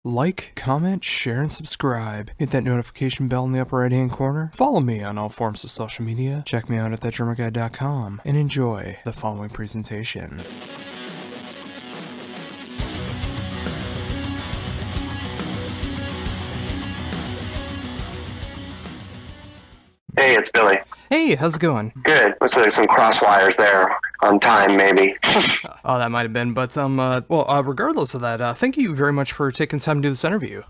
Like, comment, share, and subscribe. Hit that notification bell in the upper right-hand corner. Follow me on all forms of social media. Check me out at thatdrummerguy.com and enjoy the following presentation. Hey, it's Billy. Hey, how's it going? Good. Looks like some cross wires there on time, maybe. Oh, that might have been, but regardless of that, thank you very much for taking time to do this interview.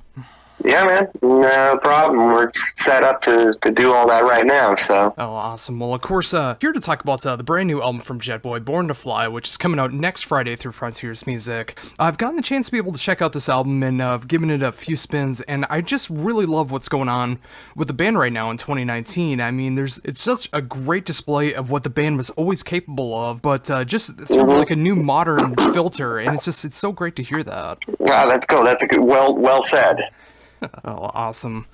Yeah, man. No problem. We're set up to do all that right now, so. Oh, awesome. Well, of course, here to talk about the brand new album from Jetboy, Born to Fly, which is coming out next Friday through Frontiers Music. I've gotten the chance to be able to check out this album, and I've given it a few spins, and I just really love what's going on with the band right now in 2019. I mean, it's such a great display of what the band was always capable of, but just through like a new modern filter, and it's so great to hear that. Wow, that's cool. That's a good, well said. Oh, awesome.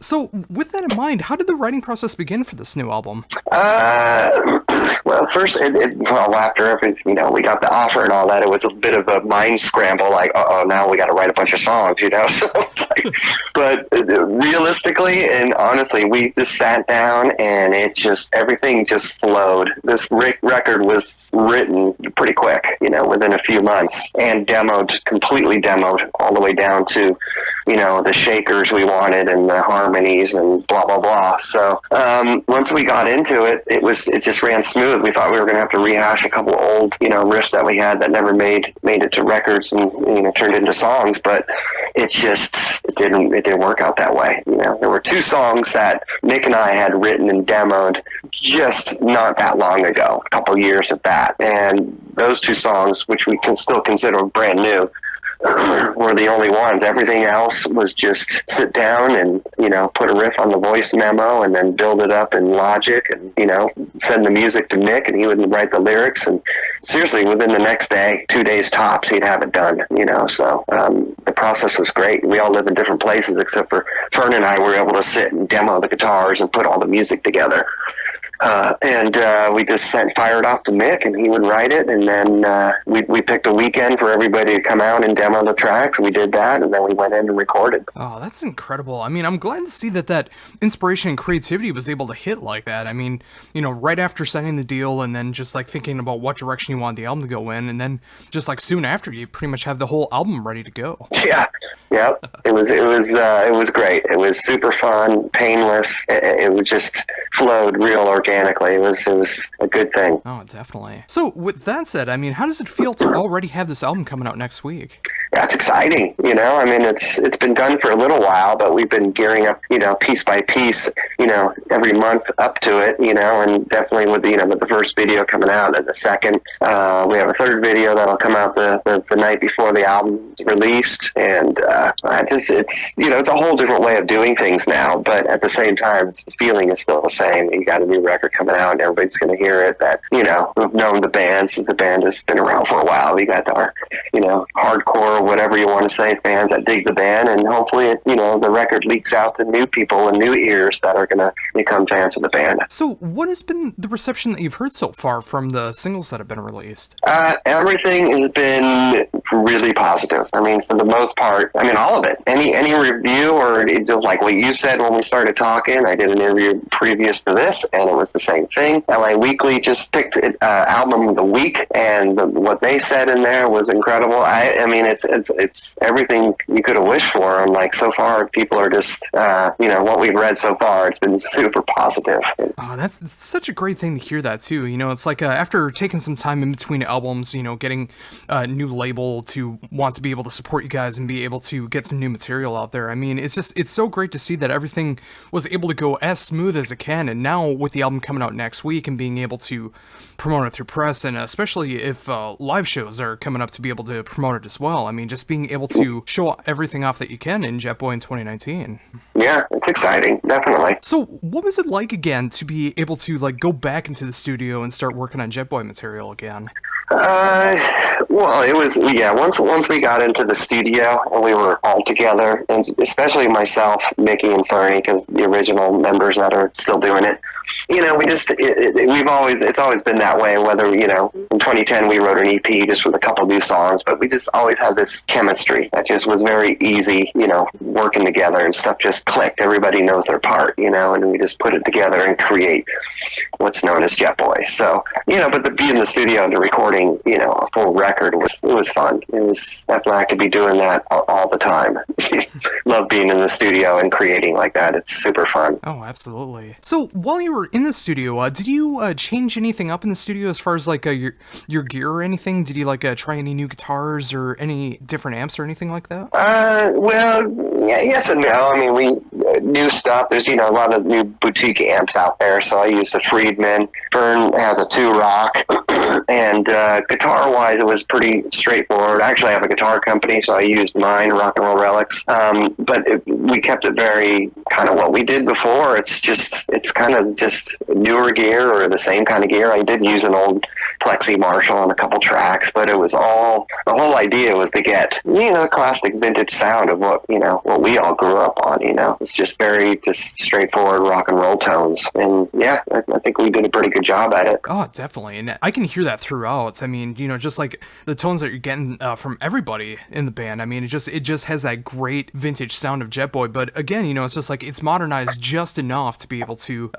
So, with that in mind, how did the writing process begin for this new album? Well, first, after everything, we got the offer and all that, it was a bit of a mind scramble, like, now we got to write a bunch of songs, so but realistically and honestly, we just sat down and everything just flowed. This record was written pretty quick, within a few months, and completely demoed all the way down to, the shakers we wanted and the harmonies and blah, blah, blah. So, once we got into it, it just ran smooth. We thought we were going to have to rehash a couple old, riffs that we had that never made it to records and, turned into songs, but it didn't work out that way. There were two songs that Nick and I had written and demoed just not that long ago, a couple years at that. And those two songs, which we can still consider brand new, were the only ones. Everything else was just sit down and, put a riff on the voice memo and then build it up in Logic and, send the music to Nick and he would write the lyrics. And seriously, within the next day, 2 days tops, he'd have it done, so the process was great. We all live in different places except for Fern and I were able to sit and demo the guitars and put all the music together. We just fired off to Mick, and he would write it, and then we picked a weekend for everybody to come out and demo the tracks. We did that, and then we went in and recorded. Oh, that's incredible. I mean, I'm glad to see that inspiration and creativity was able to hit like that. I mean, right after signing the deal, and then just like thinking about what direction you want the album to go in, and then just like soon after, you pretty much have the whole album ready to go. Yeah. It was great. It was super fun, painless. It just flowed real organically. It was a good thing. Oh, definitely. So with that said, I mean, how does it feel to already have this album coming out next week? Yeah, it's exciting. I mean, it's been done for a little while, but we've been gearing up, piece by piece, every month up to it, and definitely with the first video coming out and the second, we have a third video that'll come out the night before the album's released, and it's a whole different way of doing things now, but at the same time, the feeling is still the same. You got a new record coming out, and everybody's going to hear it that, who've known the band since the band has been around for a while. We got our, hardcore, whatever you want to say, fans that dig the band, and hopefully, the record leaks out to new people and new ears that are going to become fans of the band. So what has been the reception that you've heard so far from the singles that have been released? Everything has been really positive. I mean, for the most part, all of it. Any review or just like what you said when we started talking, I did an interview previous to this, and it was the same thing. LA Weekly just picked album of the week, and what they said in there was incredible. I mean, it's everything you could have wished for. And like so far, people are just what we've read so far. It's been super positive. Oh, that's such a great thing to hear that too. It's like after taking some time in between albums, getting a new label to want to be able to support you guys and be able to get some new material out there. I mean, it's so great to see that everything was able to go as smooth as it can, and now with the album coming out next week and being able to promote it through press, and especially if live shows are coming up to be able to promote it as well. I mean, just being able to show everything off that you can in Jetboy in 2019. Yeah, it's exciting, definitely. So what was it like again to be able to like go back into the studio and start working on Jetboy material again? Well, it was, once we got into the studio and we were all together, and especially myself, Mickey, and Fernie, because the original members that are still doing it, it's always been that way, whether, in 2010 we wrote an EP just with a couple new songs, but we just always had this chemistry that just was very easy, working together, and stuff just clicked. Everybody knows their part, and we just put it together and create what's known as Jetboy. So, but to be in the studio and to recording, a full record was fun. It was definitely, I could be doing that all the time. Love being in the studio and creating like that. It's super fun. Oh, absolutely. So while you were in the studio, did you change anything up in the studio as far as like your gear or anything? Did you try any new guitars or any different amps or anything like that? Well, yeah, yes and no. I mean, we new stuff. There's a lot of new boutique amps out there, so I use the Friedman. Vern has a 2-rock, and guitar-wise, it was pretty straightforward. I actually have a guitar company, so I used mine, Rock and Roll Relics. But we kept it very kind of what we did before. It's kind of just newer gear or the same kind of gear. I did use an old Plexi Marshall on a couple tracks, but it was the whole idea was to get, the classic vintage sound of what we all grew up on, It's just very straightforward rock and roll tones. And yeah, I think we did a pretty good job at it. Oh, definitely. And I can hear that throughout. I mean, just like the tones that you're getting from everybody in the band. I mean, it just has that great vintage sound of Jetboy. But again, it's just like it's modernized just enough to be able to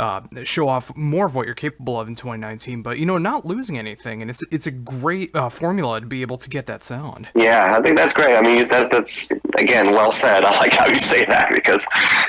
show off more of what you're capable of in 2019, but not losing anything. And it's a great formula to be able to get that sound. Yeah, I think that's great. I mean, that's again well said. I like how you say that, because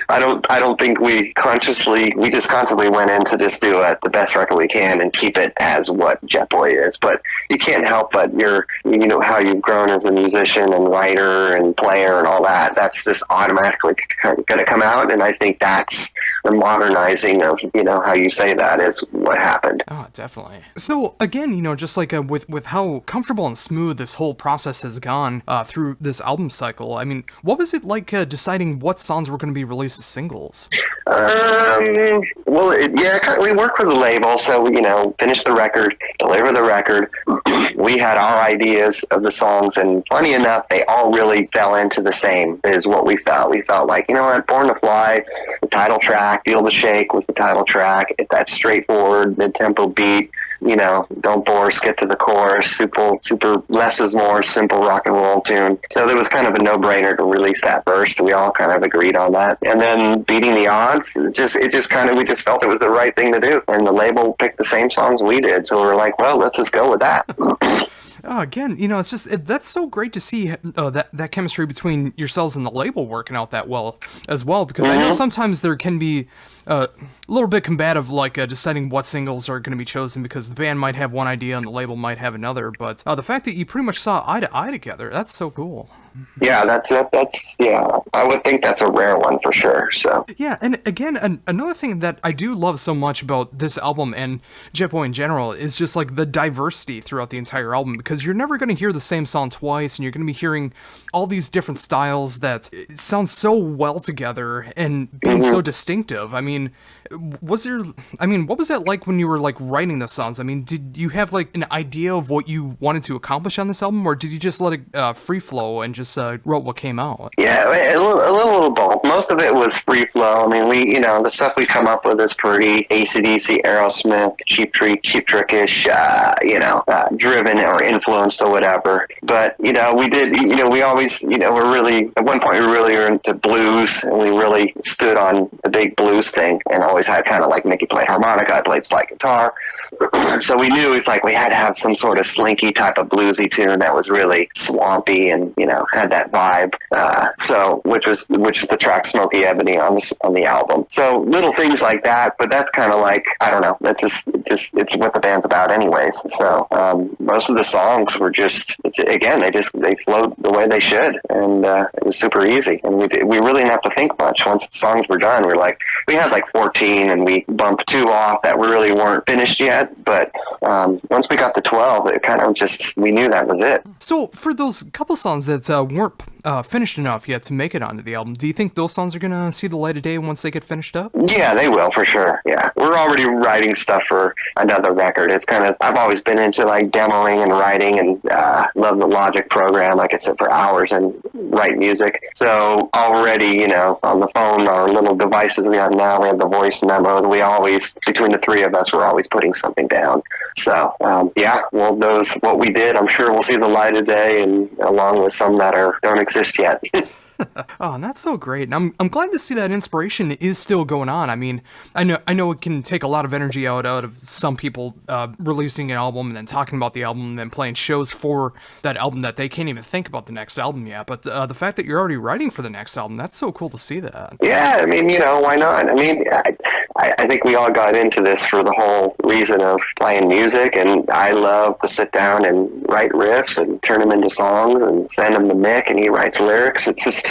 I don't think we just constantly went in to just do the best record we can and keep it as what Jetboy is. But you can't help but how you've grown as a musician and writer and player and all that. That's just automatically going to come out, and I think that's the modernizing of how you say that is what happened. Oh, definitely. So again, just like with how comfortable and smooth this whole process has gone through this album cycle. I mean, what was it like deciding what songs were going to be released as singles? We work with the label, so we finish the record, deliver the record. We had our ideas of the songs, and funny enough, they all really fell into the same as what we felt. We felt like, Born to Fly, the title track, Feel the Shake was the title track. That straightforward mid-tempo beat. Don't bore us, get to the chorus, super less is more, simple rock and roll tune. So it was kind of a no-brainer to release that first. We all kind of agreed on that. And then Beating the Odds, we just felt it was the right thing to do. And the label picked the same songs we did. So we were like, well, let's just go with that. Again, it's just that's so great to see that chemistry between yourselves and the label working out that well as well, because I know sometimes there can be a little bit combative, deciding what singles are going to be chosen, because the band might have one idea and the label might have another. But the fact that you pretty much saw eye to eye together, that's so cool. Yeah, that's I would think that's a rare one for sure. So yeah, and again, another thing that I do love so much about this album and Jetboy in general is just like the diversity throughout the entire album, because you're never going to hear the same song twice, and you're going to be hearing all these different styles that sound so well together and being so distinctive. I mean, what was that like when you were writing the songs? I mean, did you have an idea of what you wanted to accomplish on this album, or did you just let it free flow and just wrote what came out? Yeah, a little both. Most of it was free flow. I mean, we the stuff we come up with is pretty AC/DC, Aerosmith, Cheap Trick-ish, driven or influenced or whatever. But we did. We always we're really at one point we really were into blues, and we really stood on the big blues thing, and always had kind of like Mickey played harmonica, I played slide guitar. So we knew it's we had to have some sort of slinky type of bluesy tune that was really swampy and had that vibe. Which is the track Smoky Ebony on the album. So little things like that, but that's kind of I don't know. That's just it's what the band's about, anyways. So most of the songs were they flowed the way they should, and it was super easy. And we really didn't have to think much. Once the songs were done, we had 14, and we bumped 2 off that really weren't finished yet. But once we got to 12, it kind of we knew that was it. So for those couple songs that weren't finished enough yet to make it onto the album. Do you think those songs are gonna see the light of day once they get finished up? Yeah, they will for sure. Yeah, we're already writing stuff for another record. It's kind of, I've always been into like demoing and writing, and love the Logic program. I could sit for hours and write music. So already, you know, on the phone, our little devices we have now, we have the voice memos. We always, between the three of us, we're always putting something down. So yeah, well, what we did, I'm sure we'll see the light of day, and along with some that don't exist yet. Oh, and that's so great. And I'm glad to see that inspiration is still going on. I mean, I know it can take a lot of energy out of some people releasing an album and then talking about the album and then playing shows for that album that they can't even think about the next album yet. But the fact that you're already writing for the next album, that's so cool to see that. Yeah, I mean, you know, why not? I mean, I think we all got into this for the whole reason of playing music, and I love to sit down and write riffs and turn them into songs and send them to Mick, and he writes lyrics. It's just,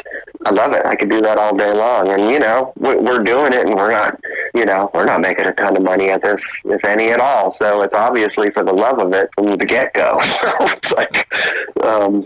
I love it. I could do that all day long. And, you know, we're doing it, and we're not making a ton of money at this, if any at all. So it's obviously for the love of it from the get-go. So it's like,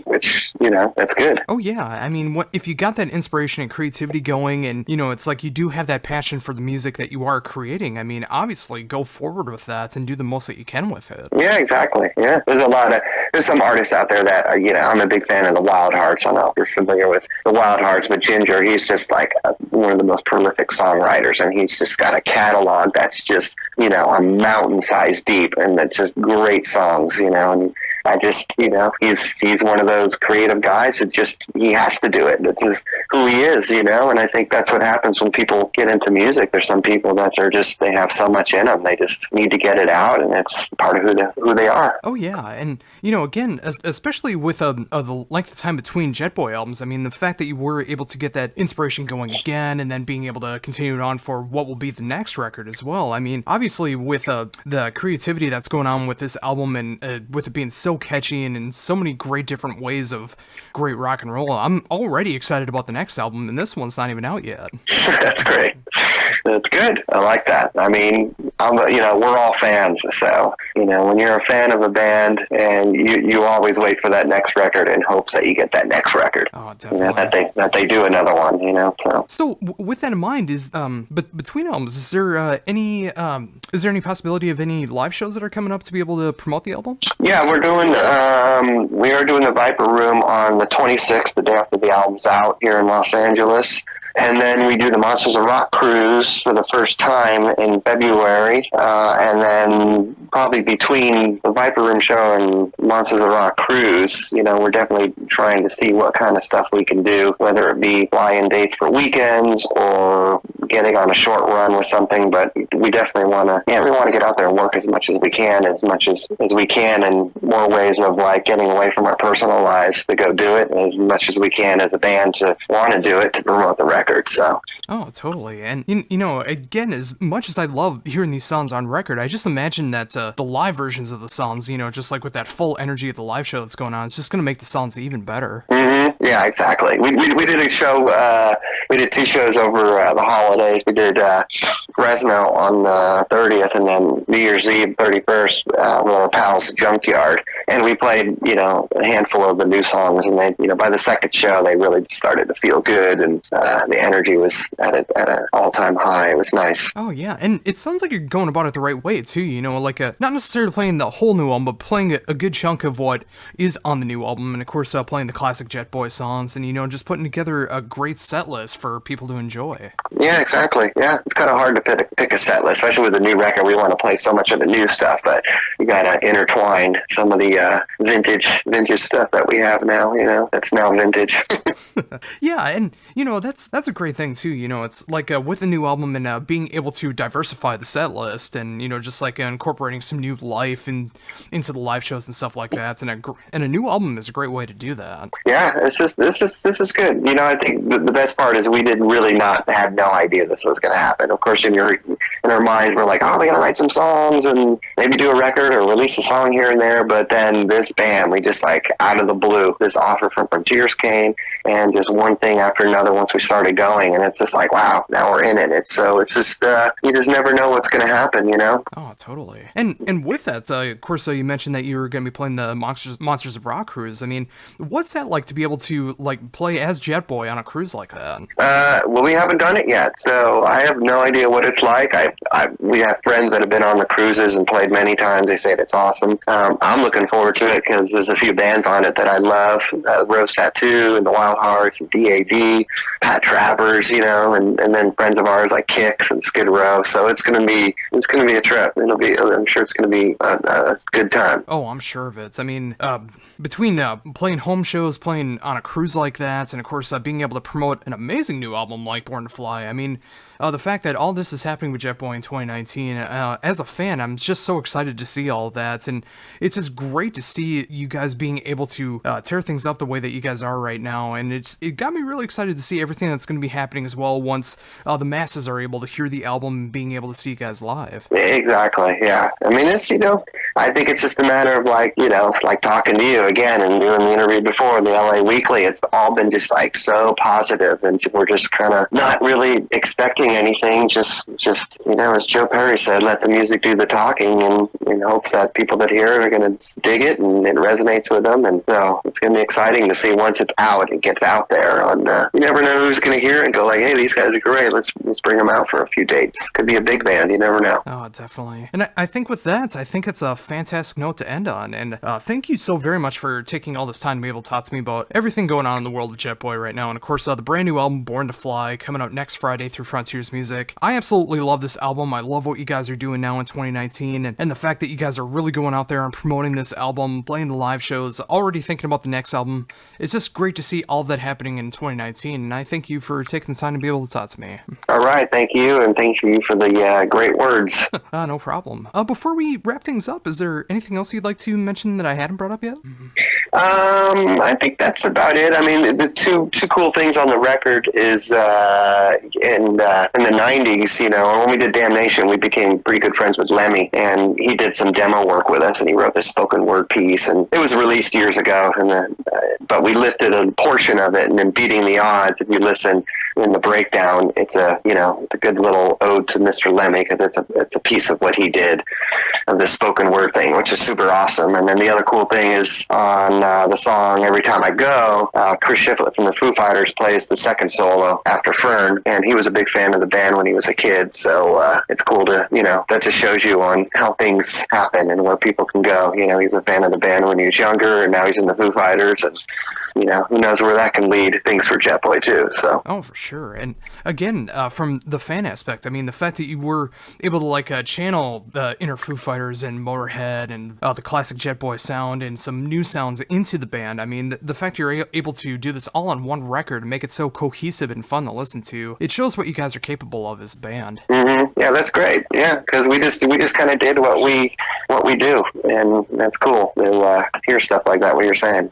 which, you know, that's good. Oh, yeah. I mean, if you got that inspiration and creativity going, and, you know, it's like you do have that passion for the music that you are creating, I mean, obviously go forward with that and do the most that you can with it. Yeah, exactly. Yeah. There's some artists out there that, you know, I'm a big fan of the Wild Hearts. I don't know if you're familiar with the Wild Hearts, but Ginger, he's just like one of the most prolific songwriters, and he's just got a catalog that's just, you know, a mountain size deep, and that's just great songs, you know. And I just, you know, he's one of those creative guys that just, he has to do it. That's just who he is, you know. And I think that's what happens when people get into music. There's some people that are just, they have so much in them, they just need to get it out, and it's part of who they are. Oh yeah, and you know, again, especially with the length of time between Jetboy albums, I mean, the fact that you were able to get that inspiration going again, and then being able to continue it on for what will be the next record as well. I mean, obviously with the creativity that's going on with this album, and with it being so catchy and in so many great different ways of great rock and roll, I'm already excited about the next album, and this one's not even out yet. That's great. That's good. I like that. I mean, you know, we're all fans, so, you know, when you're a fan of a band, and you always wait for that next record in hopes that you get that next record. Oh, definitely. You know, that they do another one, you know. So with that in mind, but between albums, is there any possibility of any live shows that are coming up to be able to promote the album? Yeah, we are doing the Viper Room on the 26th, the day after the album's out, here in Los Angeles. And then we do the Monsters of Rock cruise for the first time in February. And then probably between the Viper Room show and Monsters of Rock cruise, you know, we're definitely trying to see what kind of stuff we can do, whether it be fly-in dates for weekends or getting on a short run with something. But we definitely want to get out there and work as much as we can, and more ways of like getting away from our personal lives to go do it, as much as we can as a band to want to do it to promote the record. So. Oh, totally. And, you know, again, as much as I love hearing these songs on record, I just imagine that the live versions of the songs, you know, just like with that full energy of the live show that's going on, it's just going to make the songs even better. Mm-hmm. Yeah, exactly. We did a show, we did 2 shows over the holidays. We did Fresno on the 30th, and then New Year's Eve, 31st, with our pals Junkyard. And we played, you know, a handful of the new songs, and they, you know, by the second show, they really started to feel good, and the energy was at an all-time high. It was nice. Oh, yeah, and it sounds like you're going about it the right way, too, you know, like not necessarily playing the whole new album, but playing a good chunk of what is on the new album, and of course, playing the classic Jetboy songs, and, you know, just putting together a great set list for people to enjoy. Yeah, exactly. Yeah, it's kind of hard to pick a set list, especially with the new record. We want to play so much of the new stuff, but you got to intertwine some of the vintage stuff that we have now, you know, that's now vintage. Yeah, and, you know, that's a great thing, too, you know, it's like with the new album and being able to diversify the set list and, you know, just like incorporating some new life into the live shows and stuff like that, and a new album is a great way to do that. Yeah, this is good. You know, I think the best part is we did really not have no idea this was going to happen. Of course, when you're in our minds, we're like, oh, we gotta write some songs and maybe do a record or release a song here and there. But then this band, we just like out of the blue, this offer from Frontiers came, and just one thing after another once we started going, and it's just like, wow, now we're in it. It's just you just never know what's gonna happen, you know? Oh, totally. And with that, of course, you mentioned that you were going to be playing the Monsters of Rock cruise. I mean, what's that like to be able to like play as Jetboy on a cruise like that? Well, we haven't done it yet, so I have no idea what it's like. We have friends that have been on the cruises and played many times. They say it's awesome. I'm looking forward to it because there's a few bands on it that I love: Rose Tattoo and the Wild Hearts and DAD, Pat Travers, you know, and then friends of ours like Kicks and Skid Row. So it's gonna be a trip. I'm sure it's gonna be a good time. Oh, I'm sure of it. I mean, between playing home shows, playing on a cruise like that, and of course being able to promote an amazing new album like Born to Fly, I mean, the fact that all this is happening with Jetboy in 2019, as a fan, I'm just so excited to see all that, and it's just great to see you guys being able to tear things up the way that you guys are right now, and it got me really excited to see everything that's going to be happening as well once the masses are able to hear the album and being able to see you guys live. Exactly, yeah. I mean, it's, you know, I think it's just a matter of like, you know, like talking to you again and doing the interview before, the LA Weekly, it's all been just like so positive, and we're just kind of not really expecting anything, just you know, as Joe Perry said, let the music do the talking, and in hopes that people that hear it are going to dig it and it resonates with them. And so it's going to be exciting to see once it's out, it gets out there. You never know who's going to hear it and go like, hey, these guys are great, let's bring them out for a few dates. Could be a big band, you never know. Oh, definitely. And I think with that, I think it's a fantastic note to end on, and thank you so very much for taking all this time to be able to talk to me about everything going on in the world of Jetboy right now, and of course the brand new album Born to Fly coming out next Friday through Frontiers Music. I absolutely love this album. I love what you guys are doing now in 2019, and the fact that you guys are really going out there and promoting this album, playing the live shows, already thinking about the next album. It's just great to see all of that happening in 2019, and I thank you for taking the time to be able to talk to me. All right, thank you, and thank you for the great words. No problem. Before we wrap things up, is there anything else you'd like to mention that I hadn't brought up yet? I think that's about it. I mean, the two cool things on the record is in the 90s, you know, when we did Damnation, we became pretty good friends with Lemmy, and he did some demo work with us, and he wrote this spoken word piece, and it was released years ago, and then, but we lifted a portion of it, and then Beating the Odds, if you listen in the breakdown, it's a good little ode to Mr. Lemmy, because it's a piece of what he did of this spoken word thing, which is super awesome. And then the other cool thing is on the song Every Time I Go, Chris Shiflett from the Foo Fighters plays the second solo after Fern, and he was a big fan of the band when he was a kid, so it's cool to, you know, that just shows you on how things happen and where people can go. You know, he's a fan of the band when he was younger, and now he's in the Foo Fighters, and you know, who knows where that can lead things for Jetboy too. So. Oh, for sure. And again, from the fan aspect, I mean, the fact that you were able to like channel the inner Foo Fighters and Motorhead and the classic Jetboy sound and some new sounds into the band. I mean, the fact you're able to do this all on one record and make it so cohesive and fun to listen to, it shows what you guys are capable of as a band. Mm-hmm. Yeah, that's great. Yeah, because we just kind of did what we do, and that's cool to hear stuff like that. What you're saying.